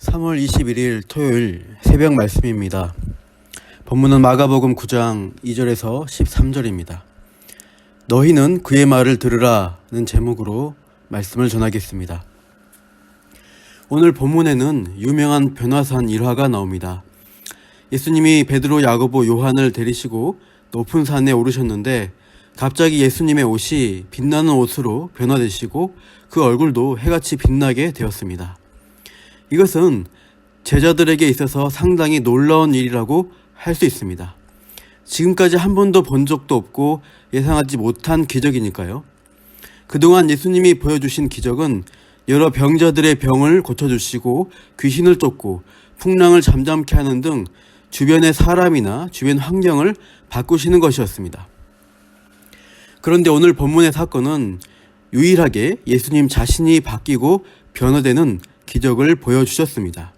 3월 21일 토요일 새벽 말씀입니다. 본문은 마가복음 9장 2절에서 13절입니다. 너희는 그의 말을 들으라는 제목으로 말씀을 전하겠습니다. 오늘 본문에는 유명한 변화산 일화가 나옵니다. 예수님이 베드로, 야고보, 요한을 데리시고 높은 산에 오르셨는데 갑자기 예수님의 옷이 빛나는 옷으로 변화되시고 그 얼굴도 해같이 빛나게 되었습니다. 이것은 제자들에게 있어서 상당히 놀라운 일이라고 할 수 있습니다. 지금까지 한 번도 본 적도 없고 예상하지 못한 기적이니까요. 그동안 예수님이 보여주신 기적은 여러 병자들의 병을 고쳐주시고 귀신을 쫓고 풍랑을 잠잠케 하는 등 주변의 사람이나 주변 환경을 바꾸시는 것이었습니다. 그런데 오늘 본문의 사건은 유일하게 예수님 자신이 바뀌고 변화되는 기적을 보여주셨습니다.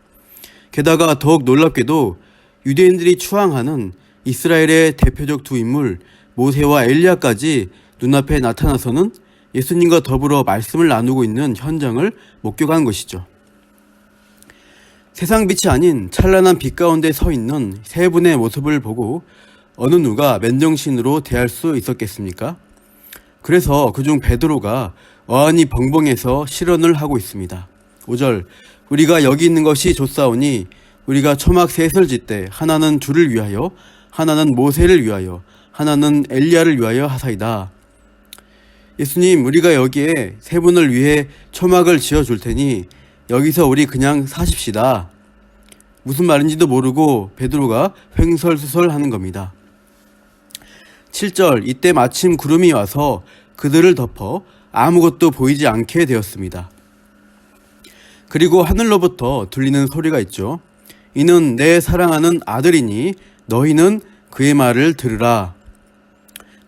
게다가 더욱 놀랍게도 유대인들이 추앙하는 이스라엘의 대표적 두 인물 모세와 엘리야까지 눈앞에 나타나서는 예수님과 더불어 말씀을 나누고 있는 현장을 목격한 것이죠. 세상 빛이 아닌 찬란한 빛 가운데 서 있는 세 분의 모습을 보고 어느 누가 맨정신으로 대할 수 있었겠습니까? 그래서 그중 베드로가 어안이 벙벙해서 실언을 하고 있습니다. 5절 우리가 여기 있는 것이 좋사오니 우리가 초막 셋을 짓되 하나는 주를 위하여 하나는 모세를 위하여 하나는 엘리야를 위하여 하사이다. 예수님, 우리가 여기에 세 분을 위해 초막을 지어줄 테니 여기서 우리 그냥 사십시다. 무슨 말인지도 모르고 베드로가 횡설수설하는 겁니다. 7절 이때 마침 구름이 와서 그들을 덮어 아무것도 보이지 않게 되었습니다. 그리고 하늘로부터 들리는 소리가 있죠. 이는 내 사랑하는 아들이니 너희는 그의 말을 들으라.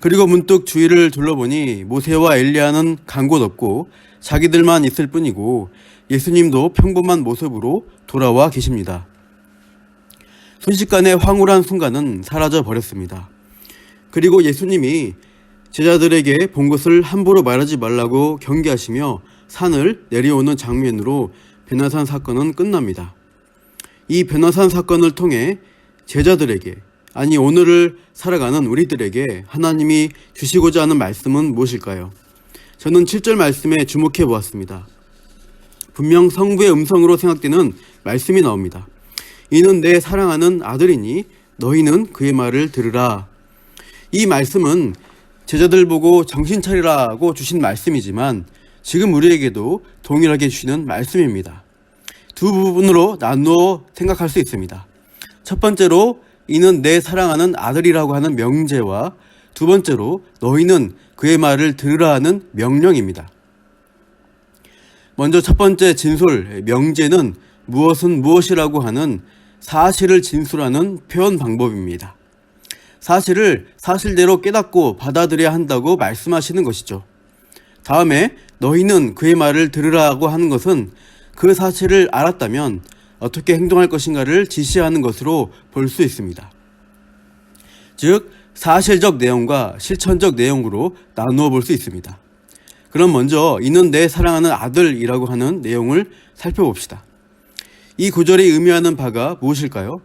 그리고 문득 주위를 둘러보니 모세와 엘리야는 간 곳 없고 자기들만 있을 뿐이고 예수님도 평범한 모습으로 돌아와 계십니다. 순식간에 황홀한 순간은 사라져 버렸습니다. 그리고 예수님이 제자들에게 본 것을 함부로 말하지 말라고 경계하시며 산을 내려오는 장면으로 변화산 사건은 끝납니다. 이 변화산 사건을 통해 제자들에게, 아니 오늘을 살아가는 우리들에게 하나님이 주시고자 하는 말씀은 무엇일까요? 저는 7절 말씀에 주목해 보았습니다. 분명 성부의 음성으로 생각되는 말씀이 나옵니다. 이는 내 사랑하는 아들이니 너희는 그의 말을 들으라. 이 말씀은 제자들 보고 정신 차리라고 주신 말씀이지만 지금 우리에게도 동일하게 주시는 말씀입니다. 두 부분으로 나누어 생각할 수 있습니다. 첫 번째로 이는 내 사랑하는 아들이라고 하는 명제와 두 번째로 너희는 그의 말을 들으라 하는 명령입니다. 먼저 첫 번째 진술, 명제는 무엇은 무엇이라고 하는 사실을 진술하는 표현 방법입니다. 사실을 사실대로 깨닫고 받아들여야 한다고 말씀하시는 것이죠. 다음에 너희는 그의 말을 들으라고 하는 것은 그 사실을 알았다면 어떻게 행동할 것인가를 지시하는 것으로 볼 수 있습니다. 즉 사실적 내용과 실천적 내용으로 나누어 볼 수 있습니다. 그럼 먼저 이는 내 사랑하는 아들이라고 하는 내용을 살펴봅시다. 이 구절이 의미하는 바가 무엇일까요?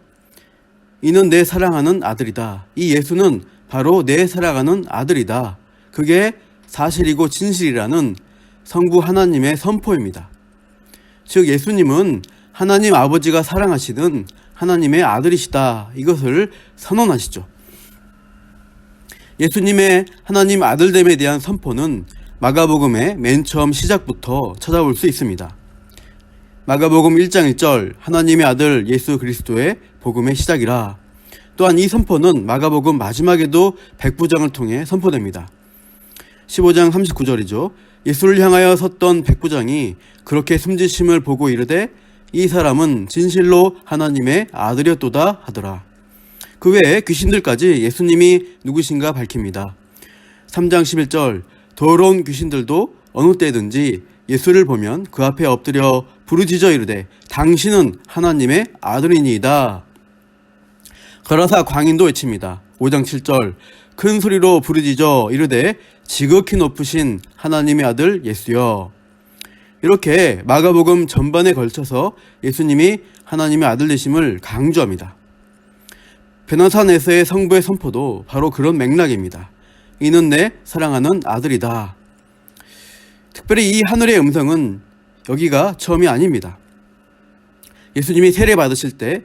이는 내 사랑하는 아들이다. 이 예수는 바로 내 사랑하는 아들이다. 그게 사실이고 진실이라는 성부 하나님의 선포입니다. 즉 예수님은 하나님 아버지가 사랑하시는 하나님의 아들이시다. 이것을 선언하시죠. 예수님의 하나님 아들됨에 대한 선포는 마가복음의 맨 처음 시작부터 찾아볼 수 있습니다. 마가복음 1장 1절 하나님의 아들 예수 그리스도의 복음의 시작이라. 또한 이 선포는 마가복음 마지막에도 백부장을 통해 선포됩니다. 15장 39절이죠. 예수를 향하여 섰던 백부장이 그렇게 숨지심을 보고 이르되 이 사람은 진실로 하나님의 아들이었도다 하더라. 그 외에 귀신들까지 예수님이 누구신가 밝힙니다. 3장 11절 더러운 귀신들도 어느 때든지 예수를 보면 그 앞에 엎드려 부르짖어 이르되 당신은 하나님의 아들이니이다. 그러사 광인도 외칩니다. 5장 7절 큰 소리로 부르짖어 이르되 지극히 높으신 하나님의 아들 예수여. 이렇게 마가복음 전반에 걸쳐서 예수님이 하나님의 아들 되심을 강조합니다. 베나산에서의 성부의 선포도 바로 그런 맥락입니다. 이는 내 사랑하는 아들이다. 특별히 이 하늘의 음성은 여기가 처음이 아닙니다. 예수님이 세례 받으실 때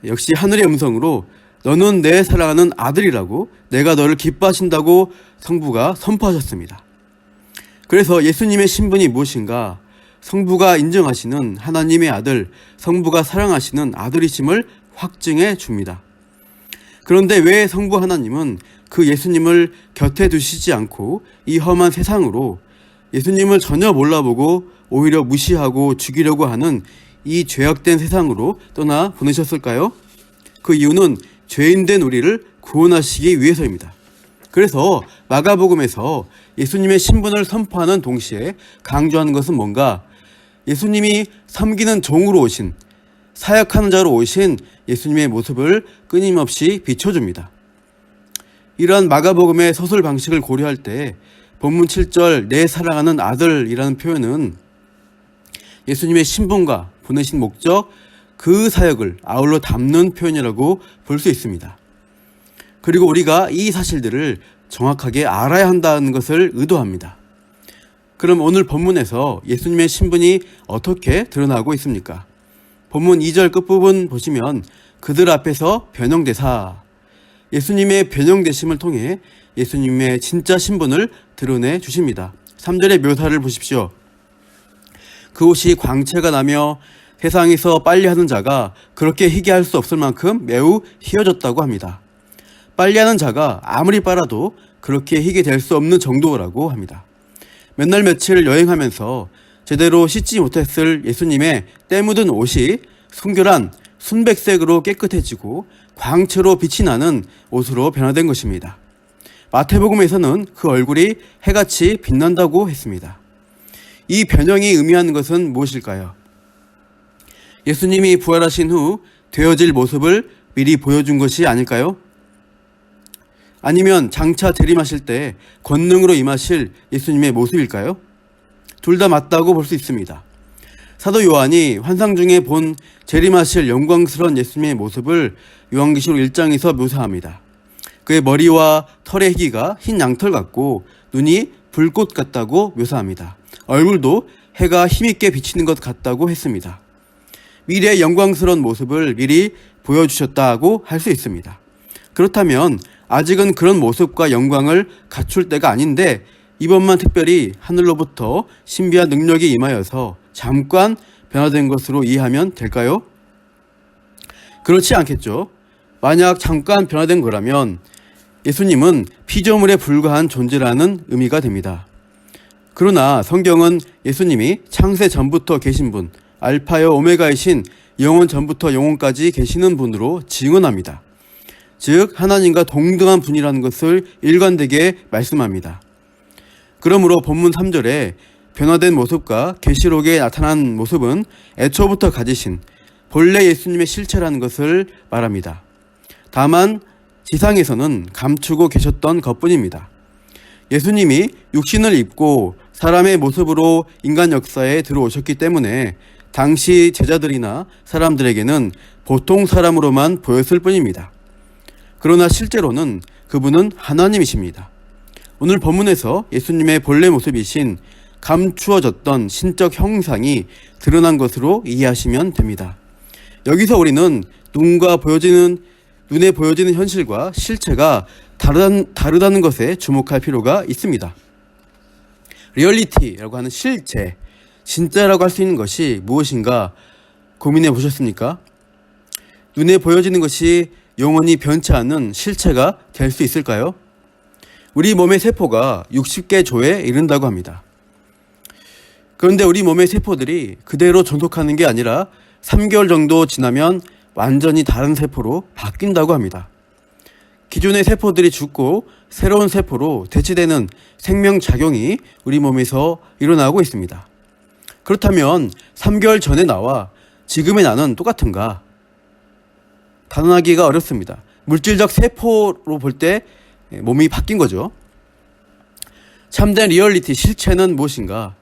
역시 하늘의 음성으로 너는 내 사랑하는 아들이라고, 내가 너를 기뻐하신다고 성부가 선포하셨습니다. 그래서 예수님의 신분이 무엇인가? 성부가 인정하시는 하나님의 아들, 성부가 사랑하시는 아들이심을 확증해 줍니다. 그런데 왜 성부 하나님은 그 예수님을 곁에 두시지 않고 이 험한 세상으로 예수님을 전혀 몰라보고 오히려 무시하고 죽이려고 하는 이 죄악된 세상으로 떠나 보내셨을까요? 그 이유는 죄인된 우리를 구원하시기 위해서입니다. 그래서 마가복음에서 예수님의 신분을 선포하는 동시에 강조하는 것은 뭔가? 예수님이 섬기는 종으로 오신, 사역하는 자로 오신 예수님의 모습을 끊임없이 비춰줍니다. 이러한 마가복음의 서술 방식을 고려할 때 본문 7절 내 사랑하는 아들이라는 표현은 예수님의 신분과 보내신 목적, 그 사역을 아울러 담는 표현이라고 볼 수 있습니다. 그리고 우리가 이 사실들을 정확하게 알아야 한다는 것을 의도합니다. 그럼 오늘 본문에서 예수님의 신분이 어떻게 드러나고 있습니까? 본문 2절 끝부분 보시면 그들 앞에서 변형대사, 예수님의 변형되심을 통해 예수님의 진짜 신분을 드러내 주십니다. 3절의 묘사를 보십시오. 그 옷이 광채가 나며 세상에서 빨래하는 자가 그렇게 희게 할 수 없을 만큼 매우 희어졌다고 합니다. 빨래하는 자가 아무리 빨아도 그렇게 희게 될 수 없는 정도라고 합니다. 몇 날 며칠 여행하면서 제대로 씻지 못했을 예수님의 때 묻은 옷이 순결한 순백색으로 깨끗해지고 광채로 빛이 나는 옷으로 변화된 것입니다. 마태복음에서는 그 얼굴이 해같이 빛난다고 했습니다. 이 변형이 의미하는 것은 무엇일까요? 예수님이 부활하신 후 되어질 모습을 미리 보여준 것이 아닐까요? 아니면 장차 재림하실 때 권능으로 임하실 예수님의 모습일까요? 둘 다 맞다고 볼 수 있습니다. 사도 요한이 환상 중에 본 재림하실 영광스러운 예수님의 모습을 요한계시록 1장에서 묘사합니다. 그의 머리와 털의 희기가 흰 양털 같고 눈이 불꽃 같다고 묘사합니다. 얼굴도 해가 힘있게 비치는 것 같다고 했습니다. 미래의 영광스러운 모습을 미리 보여주셨다고 할 수 있습니다. 그렇다면 아직은 그런 모습과 영광을 갖출 때가 아닌데 이번만 특별히 하늘로부터 신비한 능력이 임하여서 잠깐 변화된 것으로 이해하면 될까요? 그렇지 않겠죠. 만약 잠깐 변화된 거라면 예수님은 피조물에 불과한 존재라는 의미가 됩니다. 그러나 성경은 예수님이 창세 전부터 계신 분, 알파여 오메가이신 영원 전부터 영원까지 계시는 분으로 증언합니다. 즉 하나님과 동등한 분이라는 것을 일관되게 말씀합니다. 그러므로 본문 3절에 변화된 모습과 계시록에 나타난 모습은 애초부터 가지신 본래 예수님의 실체라는 것을 말합니다. 다만 지상에서는 감추고 계셨던 것뿐입니다. 예수님이 육신을 입고 사람의 모습으로 인간 역사에 들어오셨기 때문에 당시 제자들이나 사람들에게는 보통 사람으로만 보였을 뿐입니다. 그러나 실제로는 그분은 하나님이십니다. 오늘 본문에서 예수님의 본래 모습이신 감추어졌던 신적 형상이 드러난 것으로 이해하시면 됩니다. 여기서 우리는 눈에 보여지는 현실과 실체가 다르다는 것에 주목할 필요가 있습니다. 리얼리티라고 하는 실체, 진짜라고 할 수 있는 것이 무엇인가 고민해 보셨습니까? 눈에 보여지는 것이 영원히 변치 않는 실체가 될 수 있을까요? 우리 몸의 세포가 60개 조에 이른다고 합니다. 그런데 우리 몸의 세포들이 그대로 존속하는 게 아니라 3개월 정도 지나면 완전히 다른 세포로 바뀐다고 합니다. 기존의 세포들이 죽고 새로운 세포로 대체되는 생명작용이 우리 몸에서 일어나고 있습니다. 그렇다면 3개월 전에 나와 지금의 나는 똑같은가? 단언하기가 어렵습니다. 물질적 세포로 볼 때 몸이 바뀐 거죠. 참된 리얼리티, 실체는 무엇인가?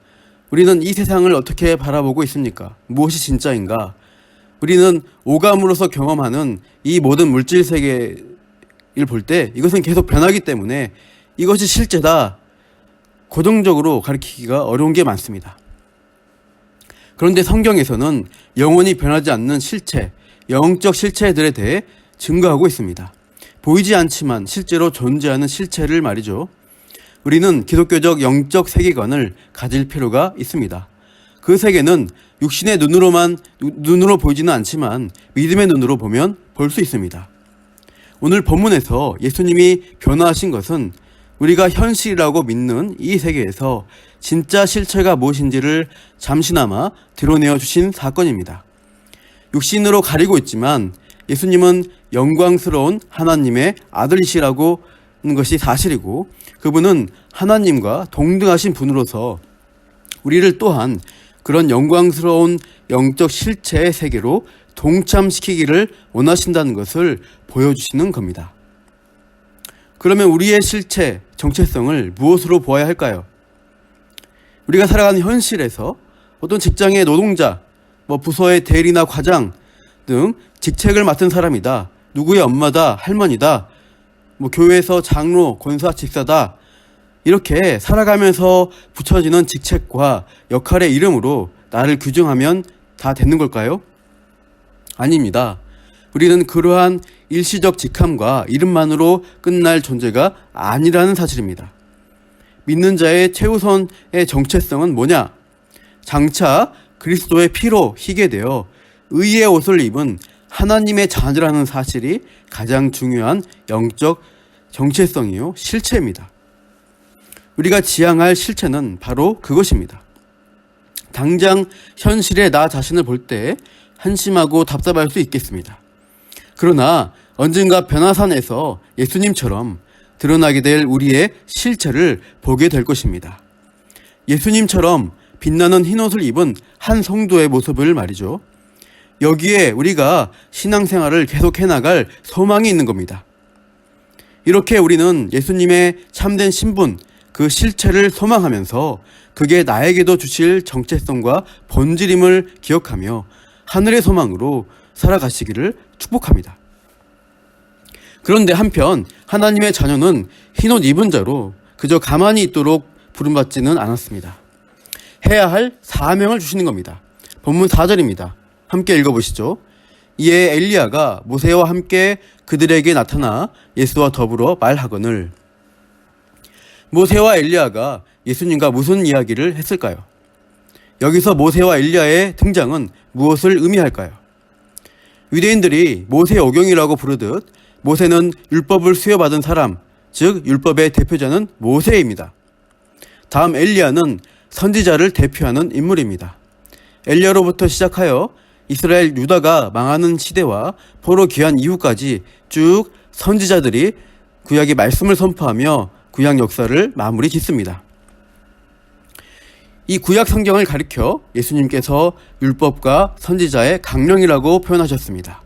우리는 이 세상을 어떻게 바라보고 있습니까? 무엇이 진짜인가? 우리는 오감으로서 경험하는 이 모든 물질 세계를 볼 때 이것은 계속 변하기 때문에 이것이 실제다 고정적으로 가리키기가 어려운 게 많습니다. 그런데 성경에서는 영원히 변하지 않는 실체, 영적 실체들에 대해 증거하고 있습니다. 보이지 않지만 실제로 존재하는 실체를 말이죠. 우리는 기독교적 영적 세계관을 가질 필요가 있습니다. 그 세계는 육신의 눈으로 보이지는 않지만 믿음의 눈으로 보면 볼 수 있습니다. 오늘 본문에서 예수님이 변화하신 것은 우리가 현실이라고 믿는 이 세계에서 진짜 실체가 무엇인지를 잠시나마 드러내어 주신 사건입니다. 육신으로 가리고 있지만 예수님은 영광스러운 하나님의 아들이시라고 하는 것이 사실이고, 그분은 하나님과 동등하신 분으로서 우리를 또한 그런 영광스러운 영적 실체의 세계로 동참시키기를 원하신다는 것을 보여주시는 겁니다. 그러면 우리의 실체, 정체성을 무엇으로 보아야 할까요? 우리가 살아가는 현실에서 어떤 직장의 노동자, 부서의 대리나 과장 등 직책을 맡은 사람이다, 누구의 엄마다, 할머니다, 교회에서 장로, 권사, 집사다, 이렇게 살아가면서 붙여지는 직책과 역할의 이름으로 나를 규정하면 다 되는 걸까요? 아닙니다. 우리는 그러한 일시적 직함과 이름만으로 끝날 존재가 아니라는 사실입니다. 믿는 자의 최우선의 정체성은 뭐냐? 장차 그리스도의 피로 희게 되어 의의 옷을 입은 하나님의 자녀라는 사실이 가장 중요한 영적 정체성이요, 실체입니다. 우리가 지향할 실체는 바로 그것입니다. 당장 현실의 나 자신을 볼 때 한심하고 답답할 수 있겠습니다. 그러나 언젠가 변화산에서 예수님처럼 드러나게 될 우리의 실체를 보게 될 것입니다. 예수님처럼 빛나는 흰옷을 입은 한 성도의 모습을 말이죠. 여기에 우리가 신앙생활을 계속해 나갈 소망이 있는 겁니다. 이렇게 우리는 예수님의 참된 신분, 그 실체를 소망하면서 그게 나에게도 주실 정체성과 본질임을 기억하며 하늘의 소망으로 살아가시기를 축복합니다. 그런데 한편 하나님의 자녀는 흰옷 입은 자로 그저 가만히 있도록 부름받지는 않았습니다. 해야 할 사명을 주시는 겁니다. 본문 4절입니다. 함께 읽어보시죠. 이에 엘리야가 모세와 함께 그들에게 나타나 예수와 더불어 말하거늘. 모세와 엘리야가 예수님과 무슨 이야기를 했을까요? 여기서 모세와 엘리야의 등장은 무엇을 의미할까요? 유대인들이 모세 오경이라고 부르듯 모세는 율법을 수여받은 사람, 즉 율법의 대표자는 모세입니다. 다음 엘리야는 선지자를 대표하는 인물입니다. 엘리야로부터 시작하여 이스라엘 유다가 망하는 시대와 포로 귀환 이후까지 쭉 선지자들이 구약의 말씀을 선포하며 구약 역사를 마무리 짓습니다. 이 구약 성경을 가리켜 예수님께서 율법과 선지자의 강령이라고 표현하셨습니다.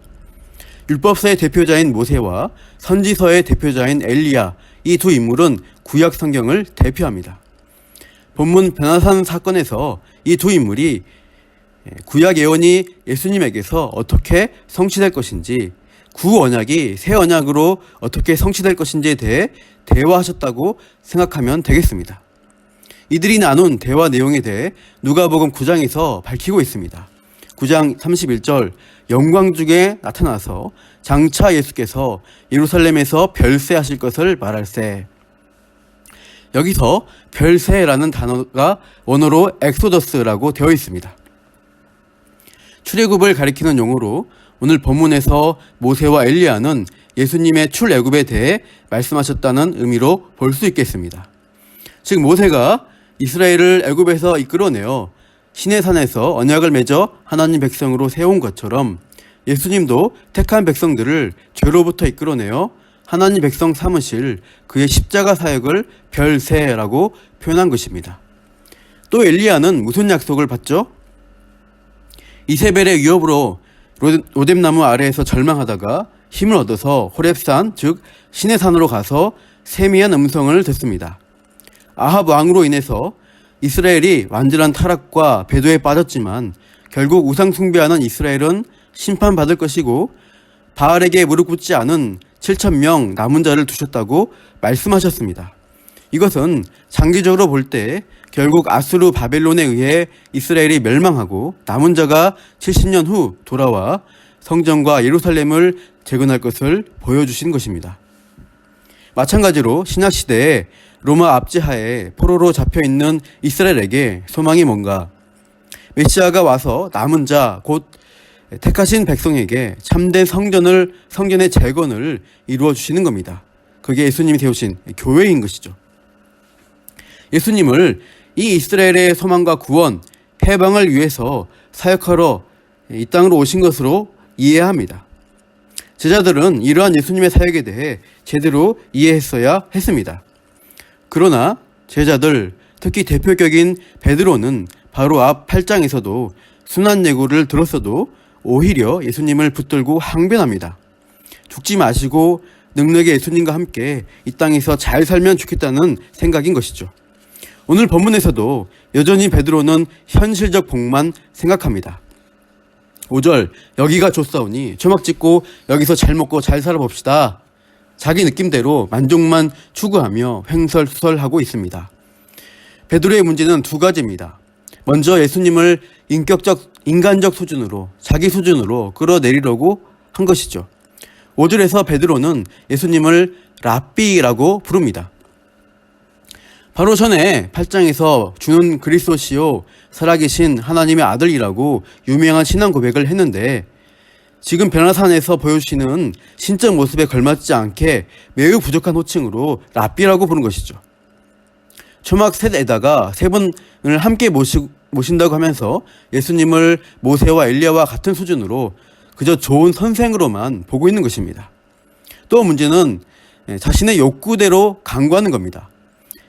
율법서의 대표자인 모세와 선지서의 대표자인 엘리야, 이 두 인물은 구약 성경을 대표합니다. 본문 변화산 사건에서 이 두 인물이 구약 예언이 예수님에게서 어떻게 성취될 것인지, 구언약이 새 언약으로 어떻게 성취될 것인지에 대해 대화하셨다고 생각하면 되겠습니다. 이들이 나눈 대화 내용에 대해 누가복음 9장에서 밝히고 있습니다. 9장 31절, 영광 중에 나타나서 장차 예수께서 예루살렘에서 별세하실 것을 말할세. 여기서 별세라는 단어가 원어로 엑소더스라고 되어 있습니다. 출애굽을 가리키는 용어로 오늘 본문에서 모세와 엘리야는 예수님의 출애굽에 대해 말씀하셨다는 의미로 볼 수 있겠습니다. 즉 모세가 이스라엘을 애굽에서 이끌어내어 시내산에서 언약을 맺어 하나님 백성으로 세운 것처럼 예수님도 택한 백성들을 죄로부터 이끌어내어 하나님 백성 삼으실 그의 십자가 사역을 별세라고 표현한 것입니다. 또 엘리야는 무슨 약속을 받죠? 이세벨의 위협으로 로뎀나무 아래에서 절망하다가 힘을 얻어서 호렙산, 즉 시내산으로 가서 세미한 음성을 듣습니다. 아합 왕으로 인해서 이스라엘이 완전한 타락과 배도에 빠졌지만 결국 우상 숭배하는 이스라엘은 심판받을 것이고 바알에게 무릎 꿇지 않은 7,000명 남은 자를 두셨다고 말씀하셨습니다. 이것은 장기적으로 볼 때 결국 아수르 바벨론에 의해 이스라엘이 멸망하고 남은 자가 70년 후 돌아와 성전과 예루살렘을 재건할 것을 보여주신 것입니다. 마찬가지로 신약시대에 로마 압제하에 포로로 잡혀있는 이스라엘에게 소망이 뭔가? 메시아가 와서 남은 자, 곧 택하신 백성에게 참된 성전의 재건을 이루어 주시는 겁니다. 그게 예수님이 세우신 교회인 것이죠. 예수님을 이 이스라엘의 소망과 구원, 해방을 위해서 사역하러 이 땅으로 오신 것으로 이해해야 합니다. 제자들은 이러한 예수님의 사역에 대해 제대로 이해했어야 했습니다. 그러나 제자들, 특히 대표격인 베드로는 바로 앞 8장에서도 순한 예고를 들었어도 오히려 예수님을 붙들고 항변합니다. 죽지 마시고 능력의 예수님과 함께 이 땅에서 잘 살면 좋겠다는 생각인 것이죠. 오늘 본문에서도 여전히 베드로는 현실적 복만 생각합니다. 5절, 여기가 좋사오니 초막 짓고 여기서 잘 먹고 잘 살아봅시다. 자기 느낌대로 만족만 추구하며 횡설수설하고 있습니다. 베드로의 문제는 두 가지입니다. 먼저 예수님을 인간적 수준으로, 자기 수준으로 끌어내리려고 한 것이죠. 5절에서 베드로는 예수님을 랍비라고 부릅니다. 바로 전에 8장에서 주는 그리스도시요 살아계신 하나님의 아들이라고 유명한 신앙 고백을 했는데 지금 변화산에서 보여주시는 신적 모습에 걸맞지 않게 매우 부족한 호칭으로 랍비라고 부른 것이죠. 초막 셋에다가 세 분을 함께 모신다고 하면서 예수님을 모세와 엘리야와 같은 수준으로 그저 좋은 선생으로만 보고 있는 것입니다. 또 문제는 자신의 욕구대로 강구하는 겁니다.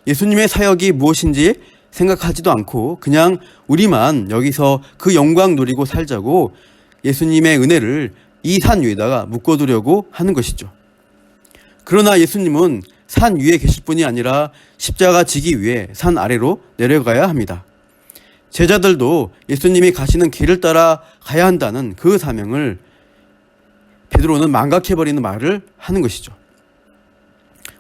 예수님의 사역이 무엇인지 생각하지도 않고 그냥 우리만 여기서 그 영광 누리고 살자고 예수님의 은혜를 이 산 위에다가 묶어두려고 하는 것이죠. 그러나 예수님은 산 위에 계실 뿐이 아니라 십자가 지기 위해 산 아래로 내려가야 합니다. 제자들도 예수님이 가시는 길을 따라 가야 한다는 그 사명을 베드로는 망각해버리는 말을 하는 것이죠.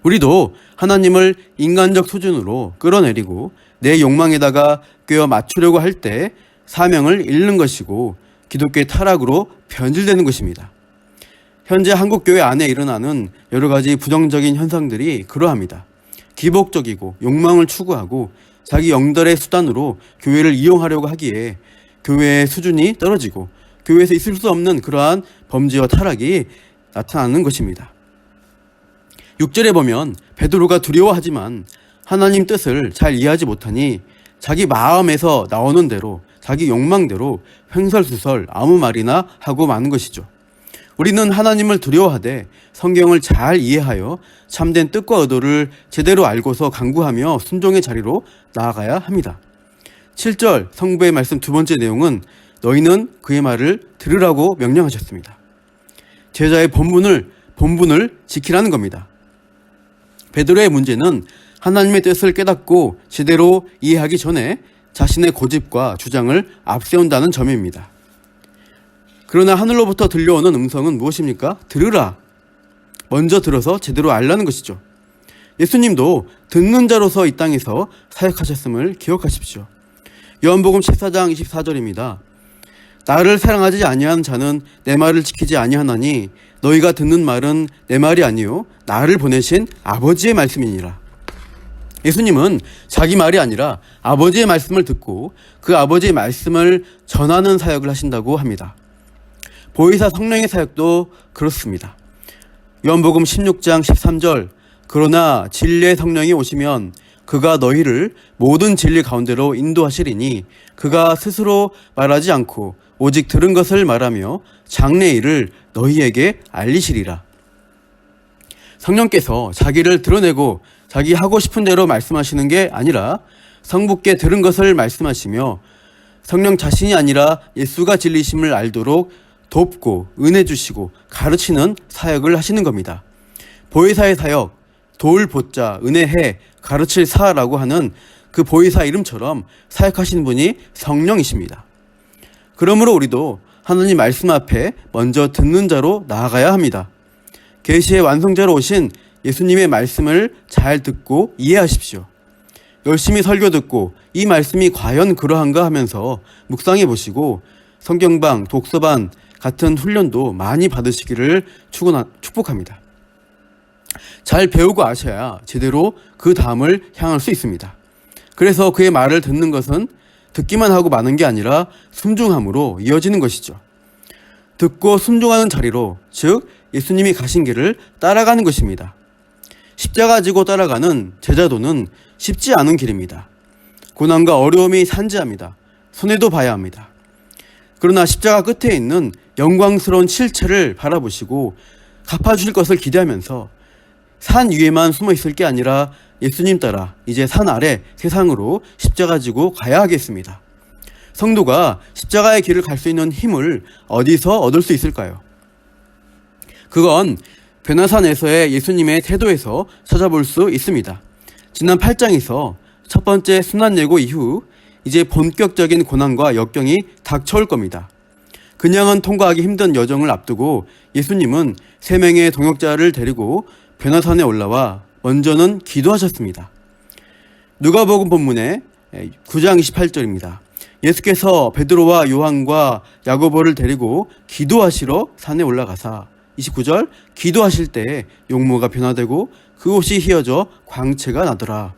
우리도 하나님을 인간적 수준으로 끌어내리고 내 욕망에다가 꿰어 맞추려고 할 때 사명을 잃는 것이고 기독교의 타락으로 변질되는 것입니다. 현재 한국교회 안에 일어나는 여러 가지 부정적인 현상들이 그러합니다. 기복적이고 욕망을 추구하고 자기 영달의 수단으로 교회를 이용하려고 하기에 교회의 수준이 떨어지고 교회에서 있을 수 없는 그러한 범죄와 타락이 나타나는 것입니다. 6절에 보면 베드로가 두려워하지만 하나님 뜻을 잘 이해하지 못하니 자기 마음에서 나오는 대로 자기 욕망대로 횡설수설 아무 말이나 하고 마는 것이죠. 우리는 하나님을 두려워하되 성경을 잘 이해하여 참된 뜻과 의도를 제대로 알고서 강구하며 순종의 자리로 나아가야 합니다. 7절 성부의 말씀 두 번째 내용은 너희는 그의 말을 들으라고 명령하셨습니다. 제자의 본분을 지키라는 겁니다. 베드로의 문제는 하나님의 뜻을 깨닫고 제대로 이해하기 전에 자신의 고집과 주장을 앞세운다는 점입니다. 그러나 하늘로부터 들려오는 음성은 무엇입니까? 들으라. 먼저 들어서 제대로 알라는 것이죠. 예수님도 듣는 자로서 이 땅에서 사역하셨음을 기억하십시오. 요한복음 14장 24절입니다. 나를 사랑하지 아니하는 자는 내 말을 지키지 아니하나니 너희가 듣는 말은 내 말이 아니요 나를 보내신 아버지의 말씀이니라. 예수님은 자기 말이 아니라 아버지의 말씀을 듣고 그 아버지의 말씀을 전하는 사역을 하신다고 합니다. 보혜사 성령의 사역도 그렇습니다. 요한복음 16장 13절 그러나 진리의 성령이 오시면 그가 너희를 모든 진리 가운데로 인도하시리니 그가 스스로 말하지 않고 오직 들은 것을 말하며 장래일을 너희에게 알리시리라. 성령께서 자기를 드러내고 자기 하고 싶은 대로 말씀하시는 게 아니라 성부께 들은 것을 말씀하시며 성령 자신이 아니라 예수가 진리심을 알도록 돕고 은혜 주시고 가르치는 사역을 하시는 겁니다. 보혜사의 사역, 도울 보자, 은혜해, 가르칠 사라고 하는 그 보혜사 이름처럼 사역하시는 분이 성령이십니다. 그러므로 우리도 하나님 말씀 앞에 먼저 듣는 자로 나아가야 합니다. 계시의 완성자로 오신 예수님의 말씀을 잘 듣고 이해하십시오. 열심히 설교 듣고 이 말씀이 과연 그러한가 하면서 묵상해 보시고 성경방, 독서반 같은 훈련도 많이 받으시기를 축복합니다. 잘 배우고 아셔야 제대로 그 다음을 향할 수 있습니다. 그래서 그의 말을 듣는 것은 듣기만 하고 마는 게 아니라 순종함으로 이어지는 것이죠. 듣고 순종하는 자리로, 즉 예수님이 가신 길을 따라가는 것입니다. 십자가 지고 따라가는 제자도는 쉽지 않은 길입니다. 고난과 어려움이 산재합니다. 손해도 봐야 합니다. 그러나 십자가 끝에 있는 영광스러운 실체를 바라보시고 갚아주실 것을 기대하면서 산 위에만 숨어 있을 게 아니라 예수님 따라 이제 산 아래 세상으로 십자가 지고 가야 하겠습니다. 성도가 십자가의 길을 갈 수 있는 힘을 어디서 얻을 수 있을까요? 그건 변화산에서의 예수님의 태도에서 찾아볼 수 있습니다. 지난 8장에서 첫 번째 순환예고 이후 이제 본격적인 고난과 역경이 닥쳐올 겁니다. 그냥은 통과하기 힘든 여정을 앞두고 예수님은 3명의 동역자를 데리고 변화산에 올라와 먼저는 기도하셨습니다. 누가복음 본문의 9장 28절입니다. 예수께서 베드로와 요한과 야고보를 데리고 기도하시러 산에 올라가사 29절 기도하실 때 용모가 변화되고 그곳이 휘어져 광채가 나더라.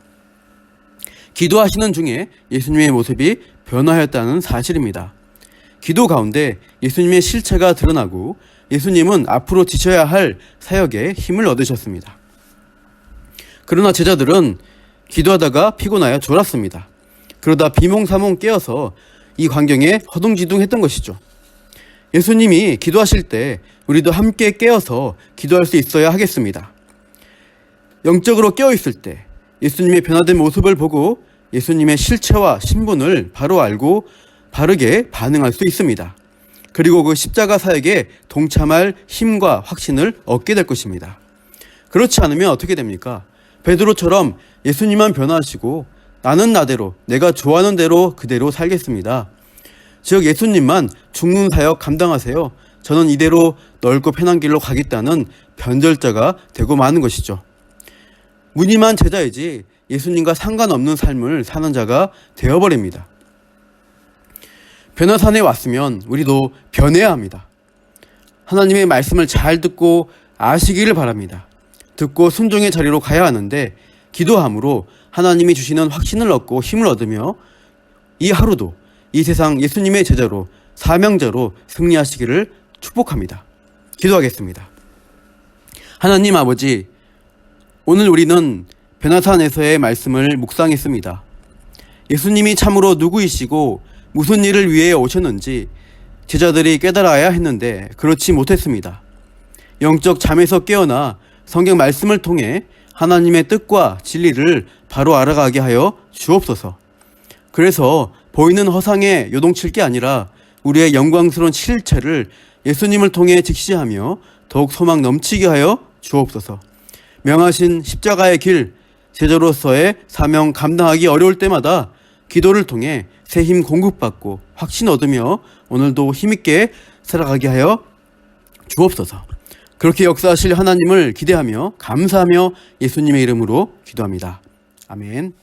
기도하시는 중에 예수님의 모습이 변화하였다는 사실입니다. 기도 가운데 예수님의 실체가 드러나고 예수님은 앞으로 지셔야 할 사역에 힘을 얻으셨습니다. 그러나 제자들은 기도하다가 피곤하여 졸았습니다. 그러다 비몽사몽 깨어서 이 광경에 허둥지둥했던 것이죠. 예수님이 기도하실 때 우리도 함께 깨어서 기도할 수 있어야 하겠습니다. 영적으로 깨어있을 때 예수님의 변화된 모습을 보고 예수님의 실체와 신분을 바로 알고 바르게 반응할 수 있습니다. 그리고 그 십자가 사역에 동참할 힘과 확신을 얻게 될 것입니다. 그렇지 않으면 어떻게 됩니까? 베드로처럼 예수님만 변화하시고 나는 나대로 내가 좋아하는 대로 그대로 살겠습니다. 즉 예수님만 죽는 사역 감당하세요. 저는 이대로 넓고 편한 길로 가겠다는 변절자가 되고 마는 것이죠. 무늬만 제자이지 예수님과 상관없는 삶을 사는 자가 되어버립니다. 변화산에 왔으면 우리도 변해야 합니다. 하나님의 말씀을 잘 듣고 아시기를 바랍니다. 듣고 순종의 자리로 가야 하는데 기도함으로 하나님이 주시는 확신을 얻고 힘을 얻으며 이 하루도 이 세상 예수님의 제자로 사명자로 승리하시기를 축복합니다. 기도하겠습니다. 하나님 아버지, 오늘 우리는 변화산에서의 말씀을 묵상했습니다. 예수님이 참으로 누구이시고 무슨 일을 위해 오셨는지 제자들이 깨달아야 했는데 그렇지 못했습니다. 영적 잠에서 깨어나 성경 말씀을 통해 하나님의 뜻과 진리를 바로 알아가게 하여 주옵소서. 그래서 보이는 허상에 요동칠 게 아니라 우리의 영광스러운 실체를 예수님을 통해 직시하며 더욱 소망 넘치게 하여 주옵소서. 명하신 십자가의 길, 제자로서의 사명 감당하기 어려울 때마다 기도를 통해 새 힘 공급받고 확신 얻으며 오늘도 힘있게 살아가게 하여 주옵소서. 그렇게 역사하실 하나님을 기대하며 감사하며 예수님의 이름으로 기도합니다. 아멘.